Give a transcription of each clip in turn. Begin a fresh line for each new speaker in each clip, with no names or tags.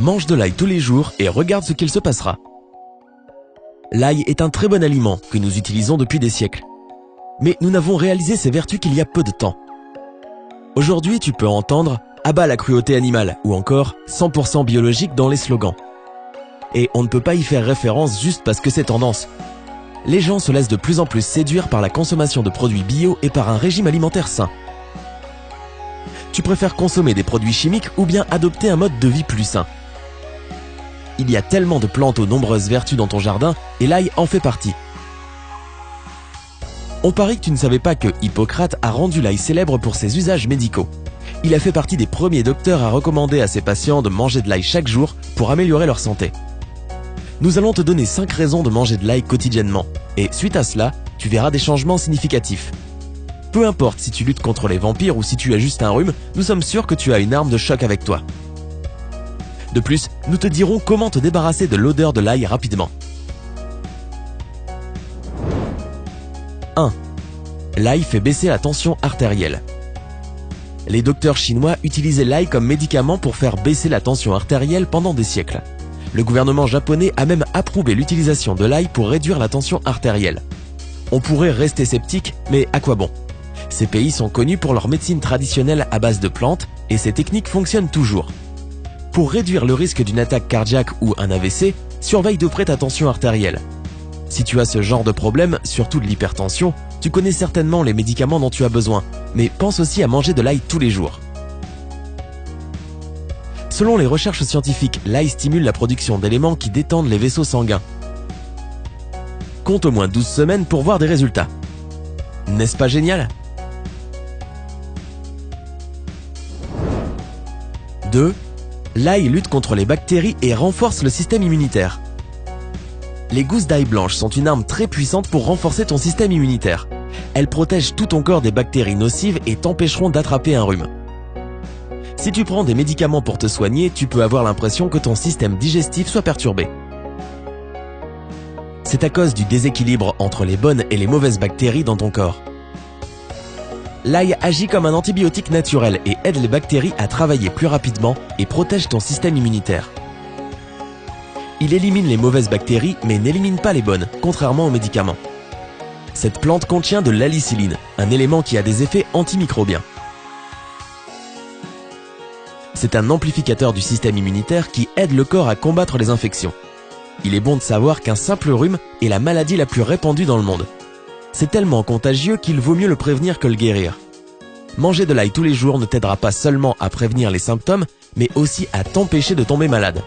Mange de l'ail tous les jours et regarde ce qu'il se passera. L'ail est un très bon aliment que nous utilisons depuis des siècles. Mais nous n'avons réalisé ses vertus qu'il y a peu de temps. Aujourd'hui, tu peux entendre « abat la cruauté animale » ou encore « 100% biologique » dans les slogans. Et on ne peut pas y faire référence juste parce que c'est tendance. Les gens se laissent de plus en plus séduire par la consommation de produits bio et par un régime alimentaire sain. Tu préfères consommer des produits chimiques ou bien adopter un mode de vie plus sain? Il y a tellement de plantes aux nombreuses vertus dans ton jardin et l'ail en fait partie. On parie que tu ne savais pas que Hippocrate a rendu l'ail célèbre pour ses usages médicaux. Il a fait partie des premiers docteurs à recommander à ses patients de manger de l'ail chaque jour pour améliorer leur santé. Nous allons te donner 5 raisons de manger de l'ail quotidiennement. Et suite à cela, tu verras des changements significatifs. Peu importe si tu luttes contre les vampires ou si tu as juste un rhume, nous sommes sûrs que tu as une arme de choc avec toi. De plus, nous te dirons comment te débarrasser de l'odeur de l'ail rapidement. 1. L'ail fait baisser la tension artérielle. Les docteurs chinois utilisaient l'ail comme médicament pour faire baisser la tension artérielle pendant des siècles. Le gouvernement japonais a même approuvé l'utilisation de l'ail pour réduire la tension artérielle. On pourrait rester sceptique, mais à quoi bon? Ces pays sont connus pour leur médecine traditionnelle à base de plantes et ces techniques fonctionnent toujours. Pour réduire le risque d'une attaque cardiaque ou un AVC, surveille de près ta tension artérielle. Si tu as ce genre de problème, surtout de l'hypertension, tu connais certainement les médicaments dont tu as besoin, mais pense aussi à manger de l'ail tous les jours. Selon les recherches scientifiques, l'ail stimule la production d'éléments qui détendent les vaisseaux sanguins. Compte au moins 12 semaines pour voir des résultats. N'est-ce pas génial? 2. L'ail lutte contre les bactéries et renforce le système immunitaire. Les gousses d'ail blanche sont une arme très puissante pour renforcer ton système immunitaire. Elles protègent tout ton corps des bactéries nocives et t'empêcheront d'attraper un rhume. Si tu prends des médicaments pour te soigner, tu peux avoir l'impression que ton système digestif soit perturbé. C'est à cause du déséquilibre entre les bonnes et les mauvaises bactéries dans ton corps. L'ail agit comme un antibiotique naturel et aide les bactéries à travailler plus rapidement et protège ton système immunitaire. Il élimine les mauvaises bactéries mais n'élimine pas les bonnes, contrairement aux médicaments. Cette plante contient de l'allicilline, un élément qui a des effets antimicrobiens. C'est un amplificateur du système immunitaire qui aide le corps à combattre les infections. Il est bon de savoir qu'un simple rhume est la maladie la plus répandue dans le monde. C'est tellement contagieux qu'il vaut mieux le prévenir que le guérir. Manger de l'ail tous les jours ne t'aidera pas seulement à prévenir les symptômes, mais aussi à t'empêcher de tomber malade.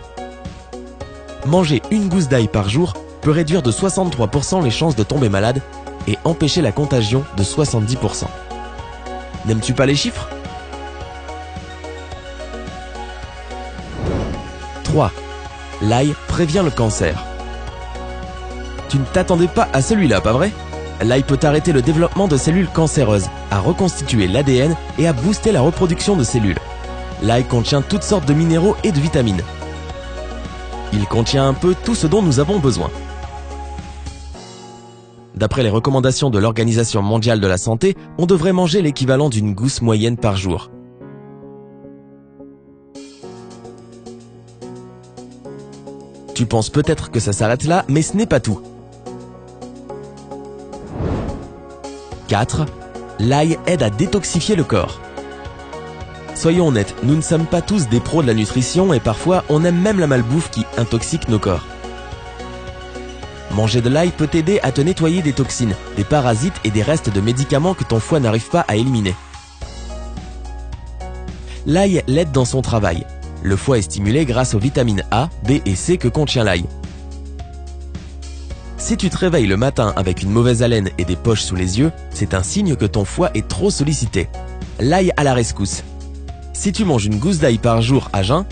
Manger une gousse d'ail par jour peut réduire de 63% les chances de tomber malade et empêcher la contagion de 70%. N'aimes-tu pas les chiffres? 3. L'ail prévient le cancer. Tu ne t'attendais pas à celui-là, pas vrai? L'ail peut arrêter le développement de cellules cancéreuses, à reconstituer l'ADN et à booster la reproduction de cellules. L'ail contient toutes sortes de minéraux et de vitamines. Il contient un peu tout ce dont nous avons besoin. D'après les recommandations de l'Organisation mondiale de la santé, on devrait manger l'équivalent d'une gousse moyenne par jour. Tu penses peut-être que ça s'arrête là, mais ce n'est pas tout. 4. L'ail aide à détoxifier le corps. Soyons honnêtes, nous ne sommes pas tous des pros de la nutrition et parfois on aime même la malbouffe qui intoxique nos corps. Manger de l'ail peut t'aider à te nettoyer des toxines, des parasites et des restes de médicaments que ton foie n'arrive pas à éliminer. L'ail l'aide dans son travail. Le foie est stimulé grâce aux vitamines A, B et C que contient l'ail. Si tu te réveilles le matin avec une mauvaise haleine et des poches sous les yeux, c'est un signe que ton foie est trop sollicité. L'ail à la rescousse. Si tu manges une gousse d'ail par jour à jeun,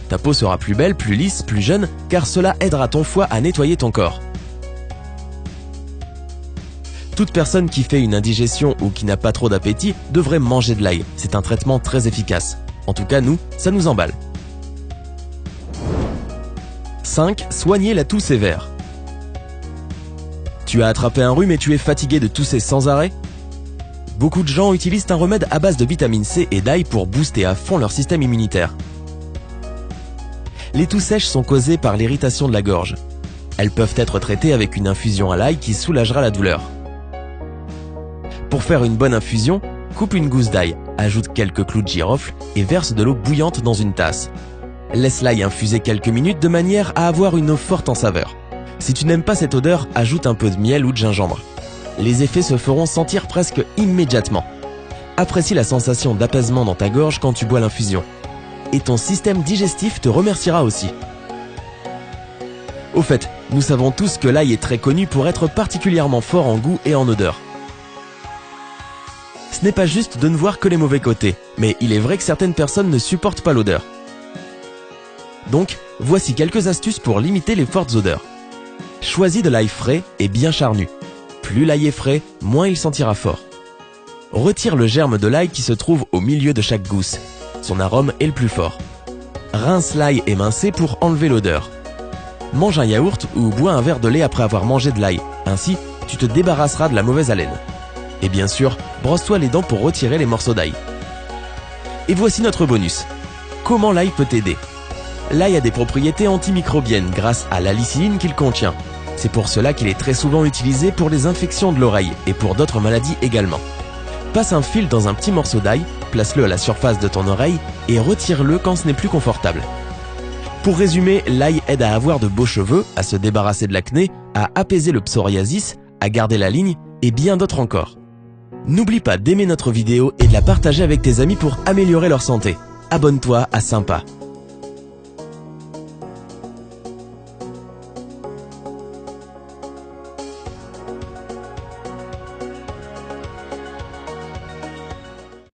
ta peau sera plus belle, plus lisse, plus jeune, car cela aidera ton foie à nettoyer ton corps. Toute personne qui fait une indigestion ou qui n'a pas trop d'appétit devrait manger de l'ail. C'est un traitement très efficace. En tout cas, nous, ça nous emballe. 5. Soigner la toux sévère. Tu as attrapé un rhume et tu es fatigué de tousser sans arrêt? Beaucoup de gens utilisent un remède à base de vitamine C et d'ail pour booster à fond leur système immunitaire. Les toux sèches sont causées par l'irritation de la gorge. Elles peuvent être traitées avec une infusion à l'ail qui soulagera la douleur. Pour faire une bonne infusion, coupe une gousse d'ail, ajoute quelques clous de girofle et verse de l'eau bouillante dans une tasse. Laisse l'ail infuser quelques minutes de manière à avoir une eau forte en saveur. Si tu n'aimes pas cette odeur, ajoute un peu de miel ou de gingembre. Les effets se feront sentir presque immédiatement. Apprécie la sensation d'apaisement dans ta gorge quand tu bois l'infusion. Et ton système digestif te remerciera aussi. Au fait, nous savons tous que l'ail est très connu pour être particulièrement fort en goût et en odeur. Ce n'est pas juste de ne voir que les mauvais côtés, mais il est vrai que certaines personnes ne supportent pas l'odeur. Donc, voici quelques astuces pour limiter les fortes odeurs. Choisis de l'ail frais et bien charnu. Plus l'ail est frais, moins il sentira fort. Retire le germe de l'ail qui se trouve au milieu de chaque gousse. Son arôme est le plus fort. Rince l'ail émincé pour enlever l'odeur. Mange un yaourt ou bois un verre de lait après avoir mangé de l'ail. Ainsi, tu te débarrasseras de la mauvaise haleine. Et bien sûr, brosse-toi les dents pour retirer les morceaux d'ail. Et voici notre bonus. Comment l'ail peut t'aider? L'ail a des propriétés antimicrobiennes grâce à l'alicilline qu'il contient. C'est pour cela qu'il est très souvent utilisé pour les infections de l'oreille et pour d'autres maladies également. Passe un fil dans un petit morceau d'ail, place-le à la surface de ton oreille et retire-le quand ce n'est plus confortable. Pour résumer, l'ail aide à avoir de beaux cheveux, à se débarrasser de l'acné, à apaiser le psoriasis, à garder la ligne et bien d'autres encore. N'oublie pas d'aimer notre vidéo et de la partager avec tes amis pour améliorer leur santé. Abonne-toi à Sympa.